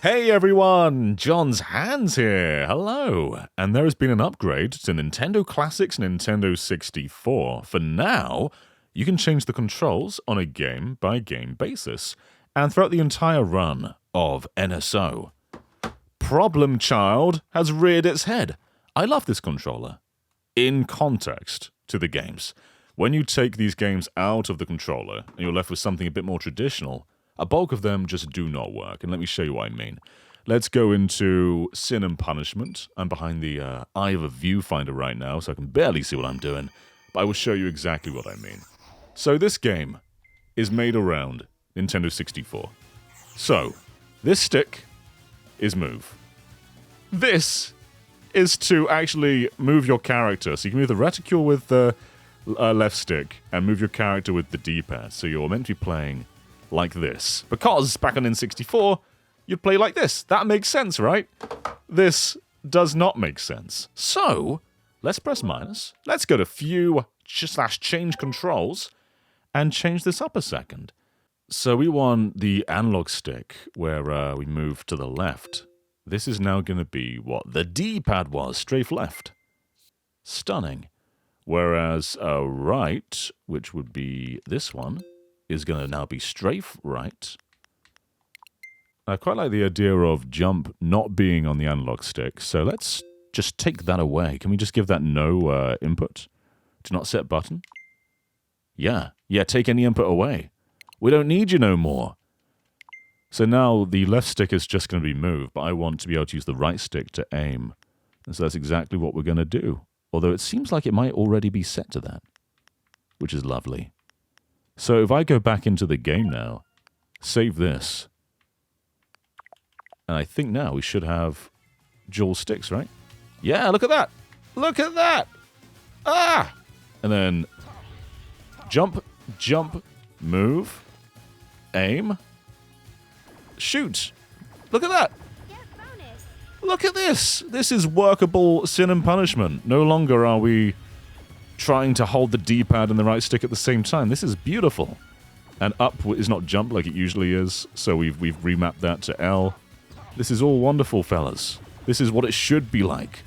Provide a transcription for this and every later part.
Hey everyone, John's Hands here, hello! And there has been an upgrade to Nintendo Classics Nintendo 64. For now, you can change the controls on a game-by-game basis, and throughout the entire run of NSO. Problem Child has reared its head. I love this controller. In context to the games. When you take these games out of the controller, and you're left with something a bit more traditional, a bulk of them just do not work, and let me show you what I mean. Let's go into Sin and Punishment. I'm behind the eye of a viewfinder right now, so I can barely see what I'm doing, but I will show you exactly what I mean. So this game is made around Nintendo 64. So, this stick is move. This is to actually move your character. So you can move the reticule with the left stick, and move your character with the D-pad. So you're meant to be playing like this. Because back on N64, you'd play like this. That makes sense, right? This does not make sense. So, let's press minus. Let's go to view/change controls and change this up a second. So we want the analog stick where we move to the left. This is now going to be what the D-pad was, strafe left. Stunning. Whereas right, which would be this one, is going to now be strafe right. I quite like the idea of jump not being on the analog stick, so let's just take that away. Can we just give that no input? Do not set button? Yeah, take any input away. We don't need you no more. So now the left stick is just going to be moved, but I want to be able to use the right stick to aim. And so that's exactly what we're going to do. Although it seems like it might already be set to that, which is lovely. So if I go back into the game now, save this, and I think now we should have dual sticks, right? Yeah, look at that! Look at that! Ah! And then jump, move, aim, shoot. Look at that! Look at this! This is workable Sin and Punishment. No longer are we trying to hold the D-pad and the right stick at the same time. This is beautiful. And up is not jump like it usually is, so we've remapped that to L. This is all wonderful, fellas. This is what it should be like.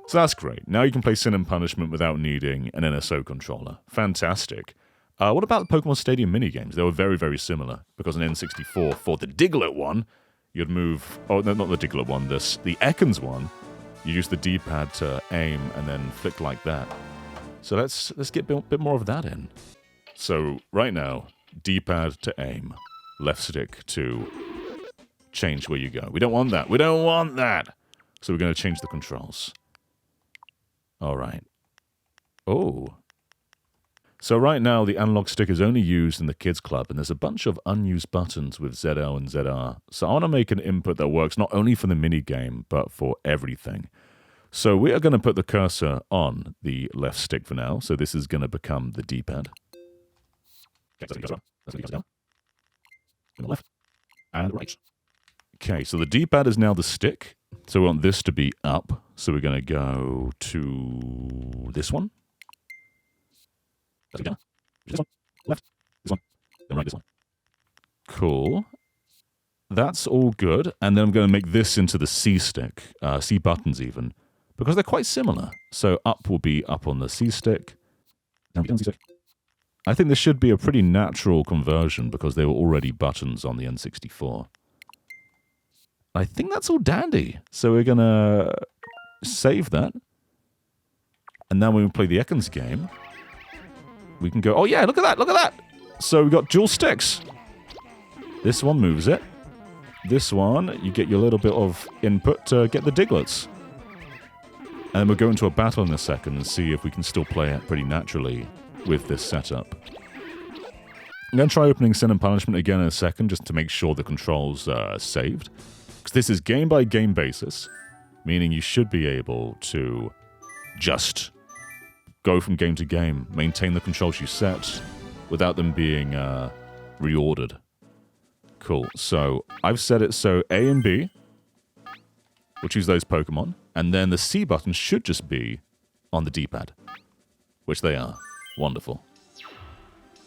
So that's great. Now you can play Sin and Punishment without needing an NSO controller. Fantastic. What about the Pokemon Stadium minigames? They were very, very similar, because in N64, for the Diglett one, you'd move... Oh, no, not the Diglett one. The Ekans one, you use the D-pad to aim and then flick like that. So let's get a bit more of that in. So right now, D-pad to aim, left stick to change where you go. We don't want that. We don't want that. So we're going to change the controls. All right. Oh. So right now, the analog stick is only used in the Kids Club, and there's a bunch of unused buttons with ZL and ZR. So I want to make an input that works not only for the mini-game, but for everything. So we are going to put the cursor on the left stick for now. So this is going to become the D-pad. Left and right. Okay, so the D-pad is now the stick. So we want this to be up. So we're going to go to this one. This one. Left. This one. Then right, this one. Cool. That's all good. And then I'm going to make this into the C stick. C buttons even. Because they're quite similar. So up will be up on the C stick. Down will be down C stick. I think this should be a pretty natural conversion because they were already buttons on the N64. I think that's all dandy. So we're going to save that. And now when we play the Ekans game, we can go, oh yeah, look at that, look at that! So we've got dual sticks. This one moves it. This one, you get your little bit of input to get the Digletts. And then we'll go into a battle in a second and see if we can still play it pretty naturally with this setup. I'm going to try opening Sin and Punishment again in a second just to make sure the controls are saved. Because this is game-by-game basis, meaning you should be able to just go from game to game, maintain the controls you set without them being reordered. Cool. So I've set it so A and B, we'll choose those Pokemon, and then the C button should just be on the D-pad, which they are. Wonderful.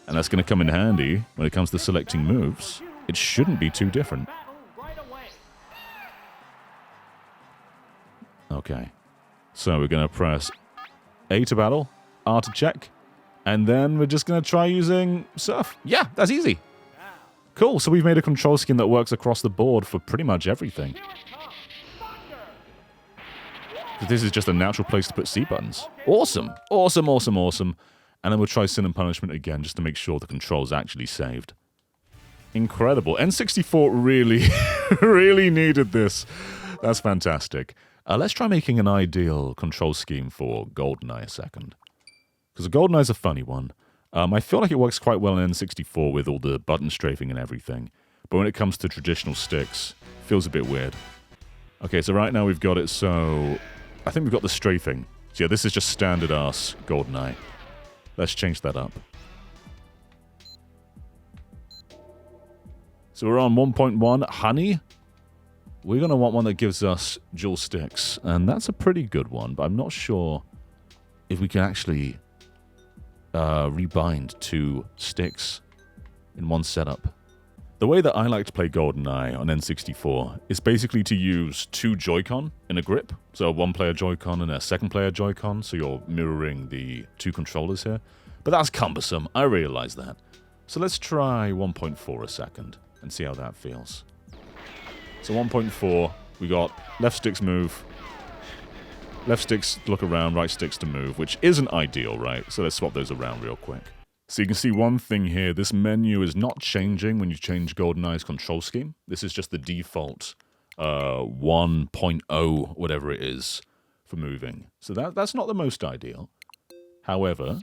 And that's going to come in handy when it comes to selecting moves. It shouldn't be too different. Okay. So we're going to press A to battle, R to check, and then we're just going to try using Surf. Yeah, that's easy. Cool, so we've made a control scheme that works across the board for pretty much everything. This is just a natural place to put C buttons. Awesome, awesome, awesome, awesome. And then we'll try Sin and Punishment again just to make sure the control's actually saved. Incredible. N64 really, really needed this. That's fantastic. Let's try making an ideal control scheme for GoldenEye a second. Because GoldenEye's a funny one. I feel like it works quite well in N64 with all the button strafing and everything. But when it comes to traditional sticks, it feels a bit weird. Okay, so right now we've got it so... I think we've got the strafing. So yeah, this is just standard-ass GoldenEye. Let's change that up. So we're on 1.1, Honey. We're going to want one that gives us dual sticks. And that's a pretty good one, but I'm not sure if we can actually rebind 2 sticks in one setup. The way that I like to play GoldenEye on N64 is basically to use 2 Joy-Con in a grip. So a 1-player Joy-Con and a 2nd-player Joy-Con, so you're mirroring the 2 controllers here. But that's cumbersome, I realize that. So let's try 1.4 a second and see how that feels. So 1.4, we got left sticks move, left sticks look around, right sticks to move, which isn't ideal, right? So let's swap those around real quick. So you can see one thing here, this menu is not changing when you change GoldenEye's control scheme. This is just the default 1.0, whatever it is, for moving. So that's not the most ideal. However,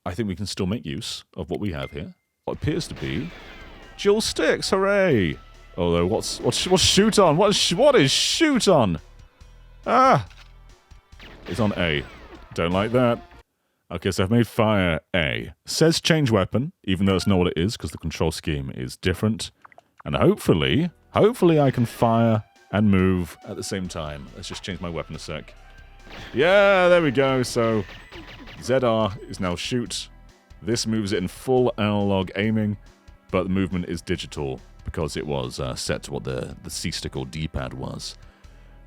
I think we can still make use of what we have here. What appears to be dual sticks, hooray! Although, what's shoot on? What is shoot on? Ah! It's on A. Don't like that. Okay, so I've made fire A. Says change weapon, even though it's not what it is, because the control scheme is different. And hopefully I can fire and move at the same time. Let's just change my weapon a sec. Yeah, there we go. So ZR is now shoot. This moves it in full analog aiming, but the movement is digital because it was set to what the C-stick or D-pad was.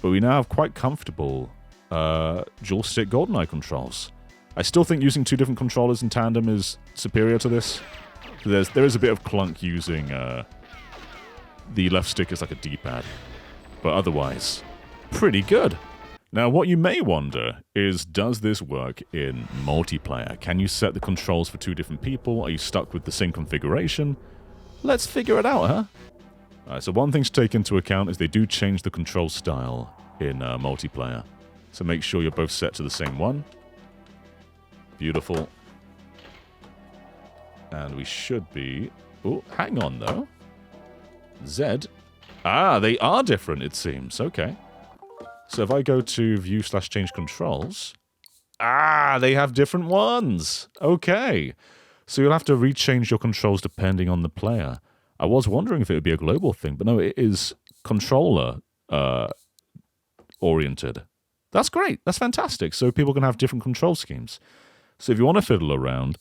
But we now have quite comfortable dual-stick GoldenEye controls. I still think using 2 different controllers in tandem is superior to this. There is a bit of clunk using the left stick as like a D-pad. But otherwise, pretty good. Now, what you may wonder is, does this work in multiplayer? Can you set the controls for 2 different people? Are you stuck with the same configuration? Let's figure it out, huh? Alright, so one thing to take into account is they do change the control style in multiplayer. So make sure you're both set to the same one. Beautiful. And we should be... Oh, hang on, though. Z. Ah, they are different, it seems. Okay. So if I go to view/change controls... Ah, they have different ones. Okay. So you'll have to rechange your controls depending on the player. I was wondering if it would be a global thing, but no, it is controller oriented. That's great. That's fantastic. So people can have different control schemes. So if you want to fiddle around,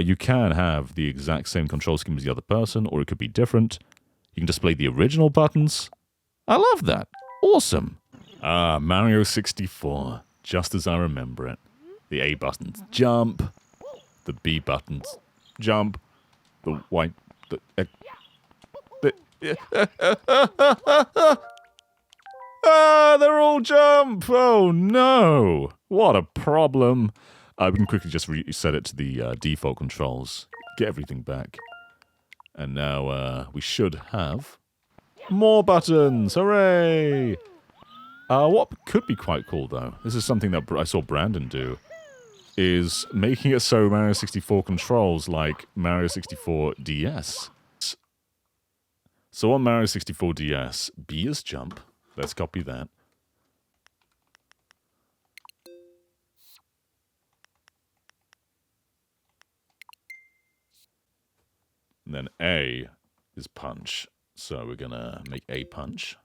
you can have the exact same control scheme as the other person, or it could be different. You can display the original buttons. I love that. Awesome. Ah, Mario 64, just as I remember it. The A buttons jump, the B buttons jump, the white... they're all jump! Oh no! What a problem. I can quickly just reset it to the default controls, get everything back. And now we should have more buttons! Hooray! What could be quite cool, though, this is something that I saw Brandon do, is making it so Mario 64 controls like Mario 64 DS. So on Mario 64 DS, B is jump. Let's copy that. And then A is punch. So we're gonna make A punch.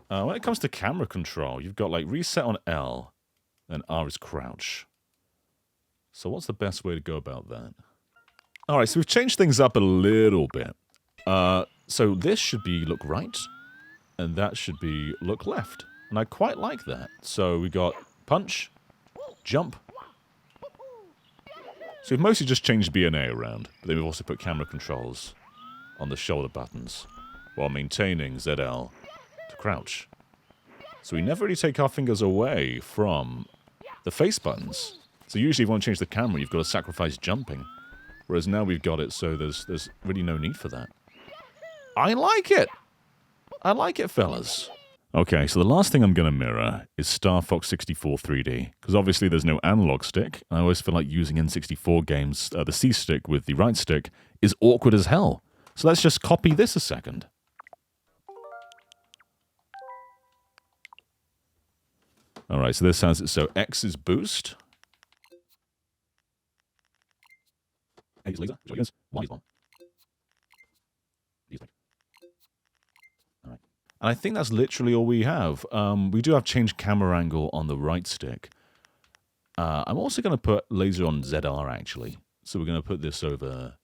When it comes to camera control, you've got like reset on L, and R is crouch. So what's the best way to go about that? Alright, so we've changed things up a little bit. So this should be look right, and that should be look left. And I quite like that. So we got punch, jump. So we've mostly just changed B&A around, but then we've also put camera controls on the shoulder buttons while maintaining ZL to crouch. So we never really take our fingers away from the face buttons. So usually if you want to change the camera, you've got to sacrifice jumping. Whereas now we've got it so there's really no need for that. I like it! I like it, fellas. Okay, so the last thing I'm going to mirror is Star Fox 64 3D, because obviously there's no analog stick, and I always feel like using N64 games, the C stick with the right stick, is awkward as hell. So let's just copy this a second. Alright, so this has it, so X is boost. A is laser, Y is bomb. Alright. And I think that's literally all we have. We do have change camera angle on the right stick. I'm also going to put laser on ZR, actually. So we're going to put this over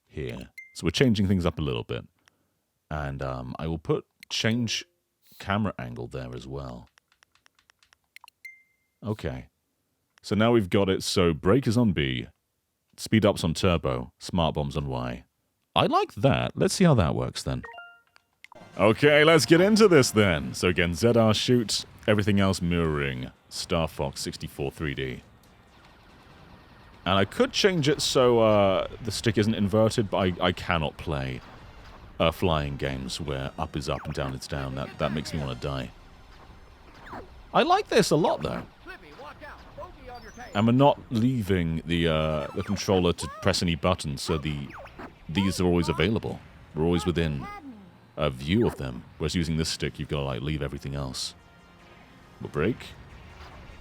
here. So we're changing things up a little bit. And I will put change camera angle there as well. Okay. So now we've got it so brake is on B, speed up's on turbo, smart bomb's on Y. I like that. Let's see how that works then. Okay, let's get into this then. So again, ZR shoot, everything else mirroring Star Fox 64 3D. And I could change it so the stick isn't inverted, but I cannot play flying games where up is up and down is down. That makes me want to die. I like this a lot though. And we're not leaving the controller to press any buttons, so these are always available. We're always within a view of them. Whereas using this stick, you've got to like leave everything else. We'll brake.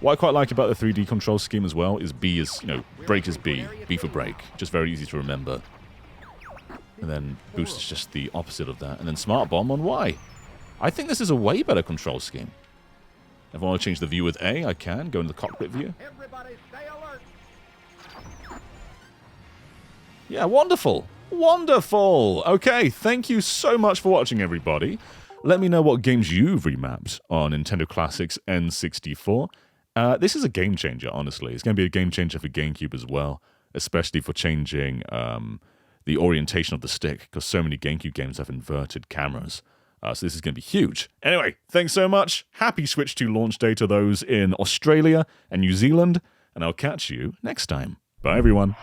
What I quite like about the 3D control scheme as well is B is, brake is B. B for brake. Just very easy to remember. And then boost is just the opposite of that. And then smart bomb on Y. I think this is a way better control scheme. If I want to change the view with A, I can. Go into the cockpit view. Everybody stay alert. Yeah, wonderful. Wonderful. Okay, thank you so much for watching, everybody. Let me know what games you've remapped on Nintendo Classics N64. This is a game changer, honestly. It's going to be a game changer for GameCube as well, especially for changing the orientation of the stick, because so many GameCube games have inverted cameras. So this is going to be huge. Anyway, thanks so much. Happy Switch 2 launch day to those in Australia and New Zealand, and I'll catch you next time. Bye, everyone.